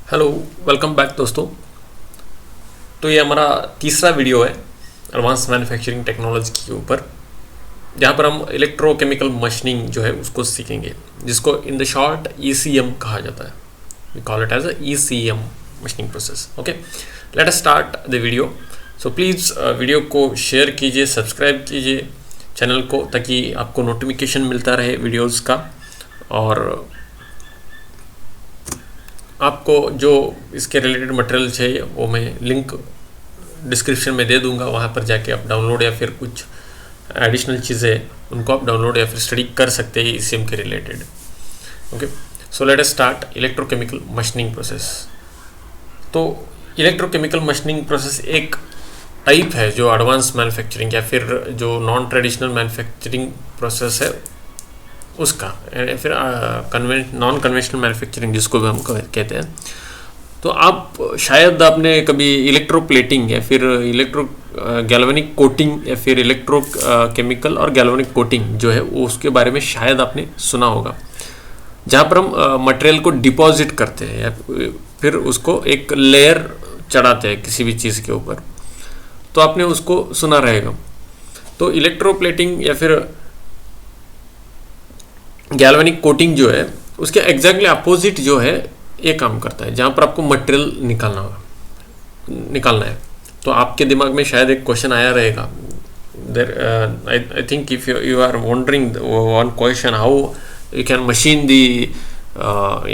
Hello, welcome back दोस्तों। तो ये हमारा तीसरा वीडियो है एडवांस मैन्युफैक्चरिंग टेक्नोलॉजी के ऊपर, जहाँ पर हम इलेक्ट्रोकेमिकल मशीनिंग जो है उसको सीखेंगे, जिसको इन द शॉर्ट ECM कहा जाता है। We call it as a ECM machining process. Okay, let us start the video. So please video को शेयर कीजिए, सब्सक्राइब कीजिए चैनल को, ताकि आपको नोटिफिकेशन मिलता रहे वीडियोज़ का। और आपको जो इसके रिलेटेड मटेरियल चाहिए वो मैं लिंक डिस्क्रिप्शन में दे दूंगा, वहाँ पर जाके आप डाउनलोड या फिर कुछ एडिशनल चीज़ें उनको आप डाउनलोड या फिर स्टडी कर सकते हैं ECM के related. Okay, so let us start electrochemical machining process. तो इलेक्ट्रोकेमिकल मशीनिंग प्रोसेस एक टाइप है जो एडवांस मैन्युफैक्चरिंग या फिर जो नॉन ट्रेडिशनल मैन्युफैक्चरिंग प्रोसेस है उसका, फिर नॉन कन्वेंशनल मैन्युफैक्चरिंग जिसको भी हम कहते हैं। तो आप शायद आपने कभी इलेक्ट्रोप्लेटिंग या फिर इलेक्ट्रो गैल्वेनिक कोटिंग या फिर इलेक्ट्रो केमिकल और गैल्वेनिक कोटिंग जो है वो उसके बारे में शायद आपने सुना होगा, जहाँ पर हम मटेरियल को डिपॉजिट करते हैं या फिर उसको एक लेयर चढ़ाते हैं किसी भी चीज़ के ऊपर। तो आपने उसको सुना रहेगा। तो इलेक्ट्रोप्लेटिंग या फिर गैल्वेनिक कोटिंग जो है उसके एग्जैक्टली अपोजिट जो है ये काम करता है, जहाँ पर आपको मटेरियल निकालना है। तो आपके दिमाग में शायद एक क्वेश्चन आया रहेगा, I think if you are wondering one question, how you can machine the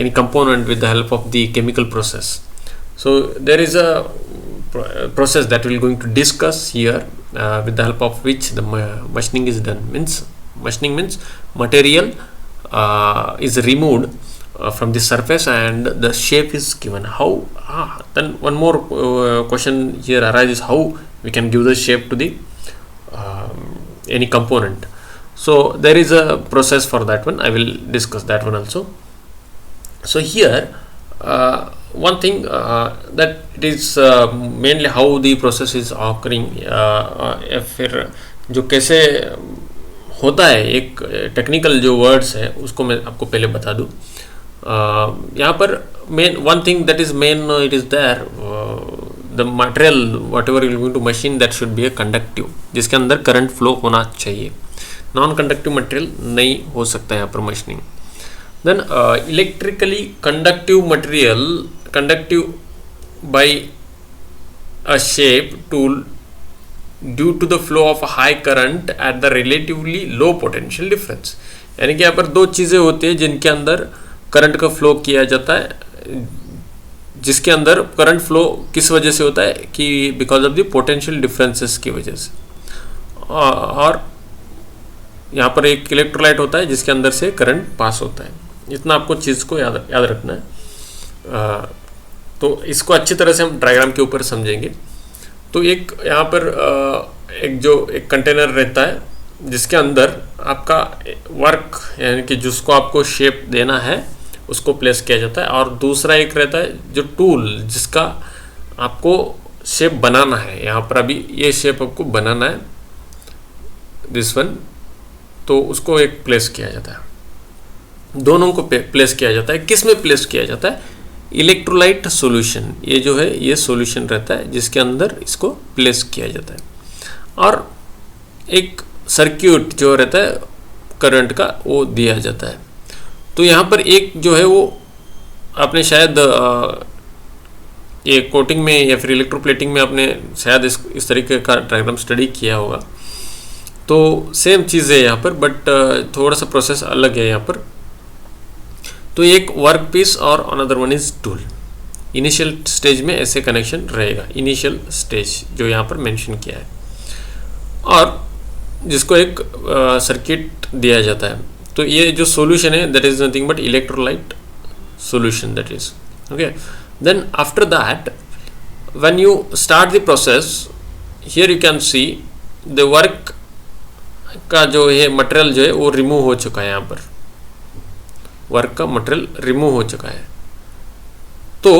any component with the help of the chemical process. So there is a process that we are going to discuss here, with the help of which the machining is done. Machining means material is removed from the surface and the shape is given. How? Then one more question here arises: how we can give the shape to the any component? So there is a process for that one. I will discuss that one also. So here one thing that it is mainly how the process is occurring, या फिर जो कैसे होता है, एक technical जो words है उसको मैं आपको पहले बता दूँ। यहाँ पर main one thing that is main, it is there the material whatever you going to machine that should be a conductive, जिसके अंदर करंट फ्लो होना चाहिए। नॉन कंडक्टिव मटेरियल नहीं हो सकता है यहाँ पर machining. Then electrically conductive material conductive by a shape tool due to the flow of high current at the relatively low potential difference. यानी कि यहाँ पर दो चीज़ें होती हैं जिनके अंदर करंट का फ्लो किया जाता है, जिसके अंदर करंट फ्लो किस वजह से होता है कि because of the potential differences की वजह से। और यहाँ पर एक इलेक्ट्रोलाइट होता है जिसके अंदर से करंट पास होता है। इतना आपको चीज़ को याद रखना है। तो इसको अच्छी तरह से हम डायग्राम के ऊपर समझेंगे। तो एक यहाँ पर एक कंटेनर रहता है जिसके अंदर आपका वर्क, यानी कि जिसको आपको शेप देना है उसको प्लेस किया जाता है, और दूसरा एक रहता है जो टूल जिसका आपको शेप बनाना है। यहाँ पर अभी ये शेप आपको बनाना है, दिस वन, तो उसको एक प्लेस किया जाता है। दोनों को प्लेस किया जाता है। किस में प्लेस किया जाता है? इलेक्ट्रोलाइट सॉल्यूशन, ये जो है ये सॉल्यूशन रहता है जिसके अंदर इसको प्लेस किया जाता है। और एक सर्किट जो रहता है करंट का वो दिया जाता है। तो यहाँ पर एक जो है वो आपने शायद ये कोटिंग में या फिर इलेक्ट्रोप्लेटिंग में आपने शायद इस तरीके का डायग्राम स्टडी किया होगा। तो सेम चीज़ है यहाँ पर, बट थोड़ा सा प्रोसेस अलग है यहाँ पर। तो एक वर्क पीस और another one is tool. Initial stage में ऐसे कनेक्शन रहेगा, इनिशियल स्टेज जो यहाँ पर मेंशन किया है, और जिसको एक सर्किट दिया जाता है। तो ये जो सॉल्यूशन है that is nothing but electrolyte solution, that is okay. Then after that when you start the process, here you can see the work का जो है मटेरियल जो है वो रिमूव हो चुका है। यहाँ पर वर्क का मटेरियल रिमूव हो चुका है। तो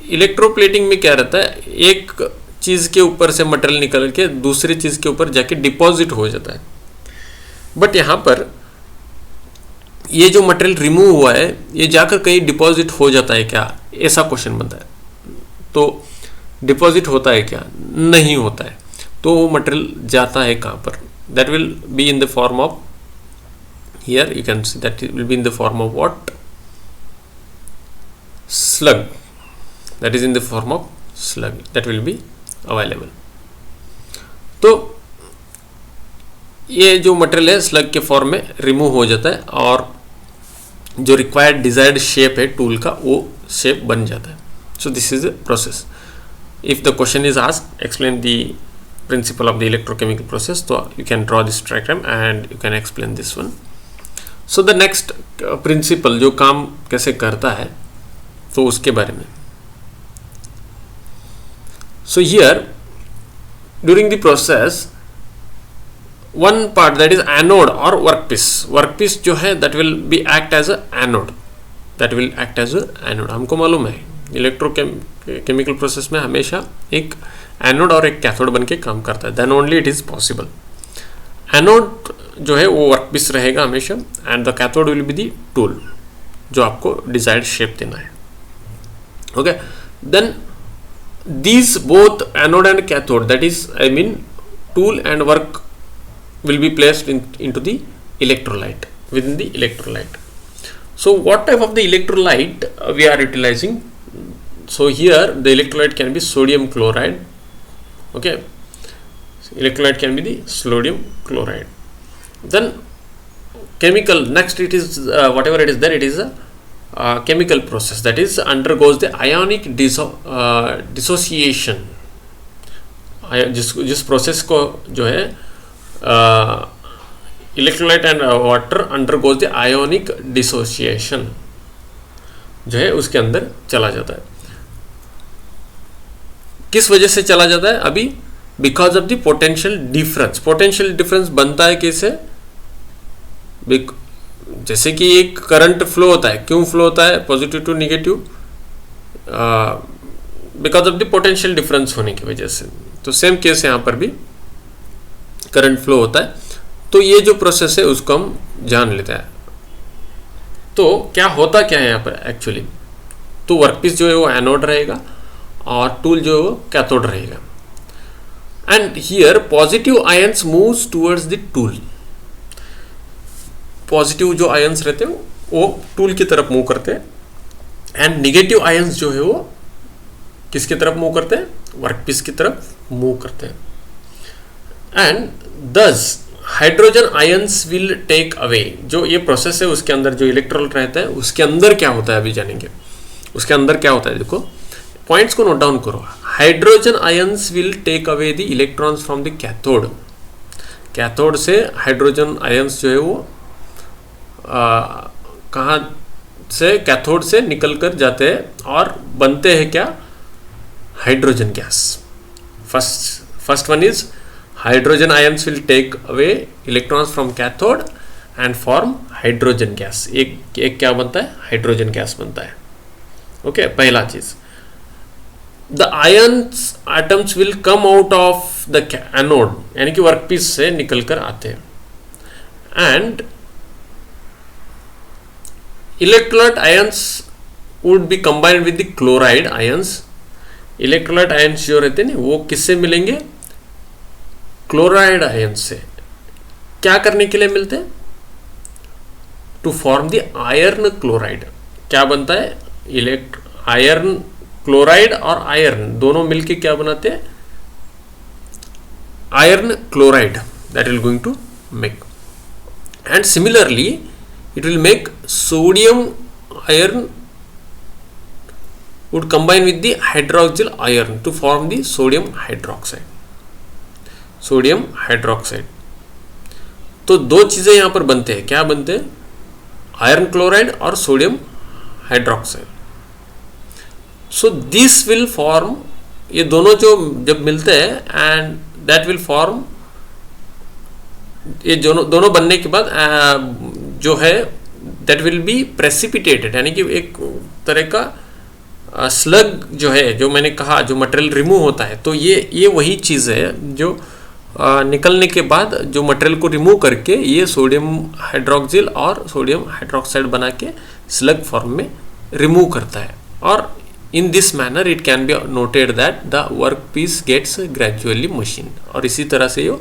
इलेक्ट्रोप्लेटिंग में क्या रहता है, एक चीज़ के ऊपर से मटेरियल निकल के दूसरी चीज़ के ऊपर जाके डिपॉजिट हो जाता है। बट यहाँ पर ये जो मटेरियल रिमूव हुआ है ये जाकर कहीं डिपॉजिट हो जाता है क्या, ऐसा क्वेश्चन बनता है। तो डिपॉजिट होता है क्या, नहीं होता है। तो वो मटेरियल जाता है कहाँ पर, that will be in the form of, here you can see that will be in the form of what, slug, that is in the form of slug that will be available। तो ये जो material है slug के form में remove हो जाता है और जो रिक्वायर्ड डिजायर्ड शेप है टूल का वो शेप बन जाता है। So this is the process. If the question is asked explain the principle of the electrochemical process, तो you can draw this diagram and you can explain this one. So the next principle जो काम कैसे करता है तो उसके बारे में। So here during the process one part that is anode और वर्कपीस, वर्कपीस जो है that will be act as a anode, that will act as a anode. हमको मालूम है इलेक्ट्रोकेमिकल प्रोसेस में हमेशा एक एनोड और एक कैथोड बन के काम करता है, then only it is possible. Anode जो है वो वर्कपीस रहेगा हमेशा and the cathode will be the tool जो आपको डिजायर्ड शेप देना है। Okay, then these both anode and cathode, that is I mean tool and work, will be placed into the electrolyte, within the electrolyte. So what type of the electrolyte we are utilizing? So here the electrolyte can be sodium chloride. Okay, electrolyte can be the sodium chloride. Then chemical, next it is whatever it is there, it is a chemical process that is undergoes the ionic dissociation। जिस process को जो है electrolyte and water undergoes the ionic dissociation जो है उसके अंदर चला जाता है। किस वजह से चला जाता है अभी, because of the potential difference. Potential difference बनता है कैसे, जैसे कि एक करंट फ्लो होता है, क्यों फ्लो होता है positive to negative, because of the potential difference होने की वजह से। तो सेम केस यहाँ पर भी करंट फ्लो होता है। तो ये जो प्रोसेस है उसको हम जान लेते हैं। तो क्या होता क्या है यहाँ पर एक्चुअली, तो वर्कपीस जो है वो एनोड रहेगा और टूल जो है वो कैथोड रहेगा। And here positive ions moves towards the tool, positive जो आयंस रहते हैं वो टूल की तरफ मूव करते हैं एंड निगेटिव आयंस जो है वो किसकी तरफ मूव करते हैं, वर्कपीस की तरफ मूव करते हैं। And thus hydrogen ions will take away, जो ये प्रोसेस है उसके अंदर जो इलेक्ट्रोलाइट रहता है उसके अंदर क्या होता है अभी जानेंगे। उसके अंदर क्या होता है, देखो पॉइंट्स को नोट डाउन करो। Hydrogen ions will take away the electrons from the cathode, cathode से हाइड्रोजन आयंस जो है वो कहाँ से, कैथोड से निकल कर जाते हैं और बनते हैं क्या, hydrogen gas. First one is hydrogen ions will take away electrons from cathode and form hydrogen gas. एक क्या बनता है, हाइड्रोजन गैस बनता है। ओके, पहला चीज the ions atoms will come out of the anode, यानी कि वर्कपीस से निकल कर आते हैं। And electrolyte ions would be combined with the chloride ions। electrolyte ions जो रहते हैं वो किससे मिलेंगे, क्लोराइड आयंस से। क्या करने के लिए मिलते हैं, to form the iron chloride. क्या बनता है, आयरन क्लोराइड और आयरन दोनों मिलके क्या बनाते हैं, iron chloride, that will going to make. And similarly it will make sodium iron would combine with the hydroxyl iron to form the sodium hydroxide। Sodium hydroxide. तो दो चीजें यहां पर बनते हैं, क्या बनते हैं, आयरन क्लोराइड और sodium hydroxide. So this will form, ये दोनों जो जब मिलते हैं एंड दैट विल फॉर्म, ये दोनों बनने के बाद जो है दैट विल बी प्रेसिपिटेटेड, यानी कि एक तरह का स्लग जो है, जो मैंने कहा जो मटेरियल रिमूव होता है, तो ये वही चीज़ है जो निकलने के बाद जो मटेरियल को रिमूव करके ये सोडियम हाइड्रोक्सिल और सोडियम हाइड्रोक्साइड बना के स्लग फॉर्म में रिमूव करता है। और in this manner it can be noted that the work piece gets gradually machine. और इसी तरह से ये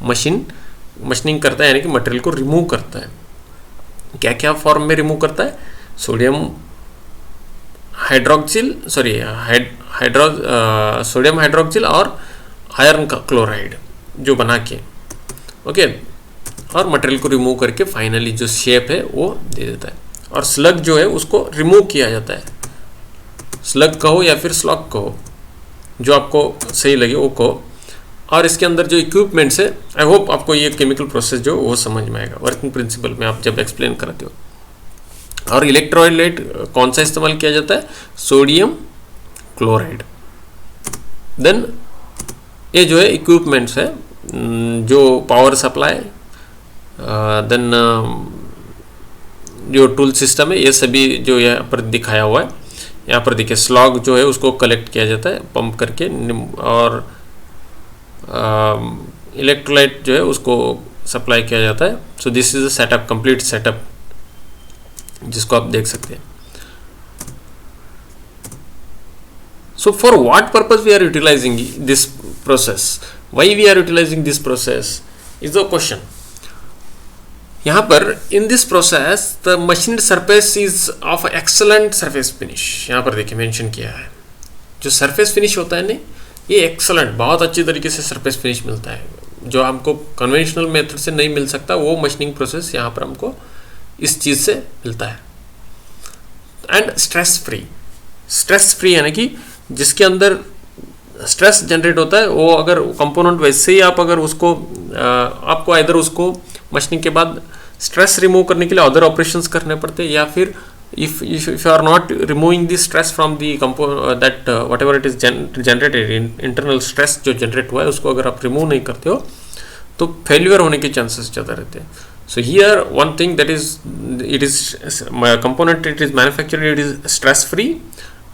मशीनिंग करता है, यानी कि मटेरियल को रिमूव करता है। क्या क्या फॉर्म में रिमूव करता है? सोडियम हाइड्रोक्सिल सोडियम हाइड्रोक्सिल और आयरन का क्लोराइड जो बना के ओके, और मटेरियल को रिमूव करके फाइनली जो शेप है वो दे देता है। और स्लग जो है उसको रिमूव किया जाता है, स्लग कहो या फिर स्लॉग कहो, जो आपको सही लगे वो कहो। और इसके अंदर जो इक्विपमेंट्स है, आई होप आपको ये केमिकल प्रोसेस जो वो समझ में आएगा वर्किंग प्रिंसिपल में आप जब एक्सप्लेन कराते हो। और इलेक्ट्रोलाइट कौन सा इस्तेमाल किया जाता है? Sodium chloride. देन ये जो है इक्विपमेंट्स है, जो पावर सप्लाई, देन जो टूल सिस्टम है, ये सभी जो यहाँ पर दिखाया हुआ है। यहाँ पर देखिए स्लॉग जो है उसको कलेक्ट किया जाता है पंप करके, और इलेक्ट्रोलाइट जो है उसको सप्लाई किया जाता है। So this is a setup, complete setup, जिसको आप देख सकते हैं। So for what purpose we are utilizing this process? Why we are utilizing this process is the question. यहाँ पर in this process the machined surface is of excellent surface finish. यहाँ पर देखिए मेंशन किया है, जो surface finish होता है ना, ये excellent, बहुत अच्छी तरीके से surface finish मिलता है, जो हमको conventional method से नहीं मिल सकता। वो machining process यहाँ पर हमको इस चीज़ से मिलता है। And stress free यानी कि जिसके अंदर स्ट्रेस जनरेट होता है, वो अगर कंपोनेंट वैसे ही आप अगर उसको आपको इधर उसको मशीनिंग के बाद स्ट्रेस रिमूव करने के लिए अदर ऑपरेशंस करने पड़ते हैं, या फिर if you are not removing the stress from the that whatever it is generated, internal stress जो जनरेट हुआ है उसको अगर आप रिमूव नहीं करते हो तो फेल्यूर होने के चांसेस ज़्यादा रहते हैं। So here one thing that is, it is component, it is manufactured, it is stress free,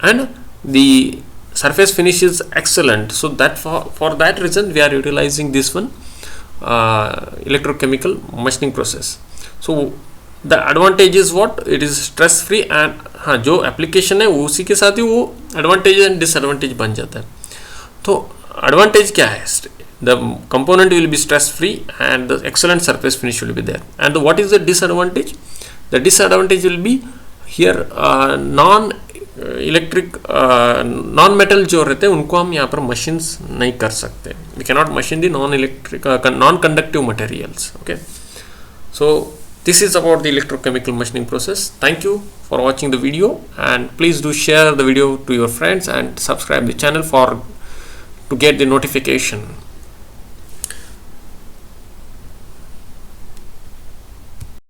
and the surface finish is excellent. So that for that reason we are utilizing this one electrochemical machining process. So the advantage is what? It is stress free, and हाँ जो application है उसी के साथ ही वो advantage and disadvantage बन जाता है। तो advantage क्या है? The component will be stress free and the excellent surface finish will be there. And what is the disadvantage? The disadvantage will be here non-electric non-metal जो रहते हैं उनको हम यहाँ पर machines नहीं कर सकते। We cannot machine the non-electric non-conductive materials. Okay. So this is about the electrochemical machining process. Thank you for watching the video, and please do share the video to your friends and subscribe the channel to get the notification.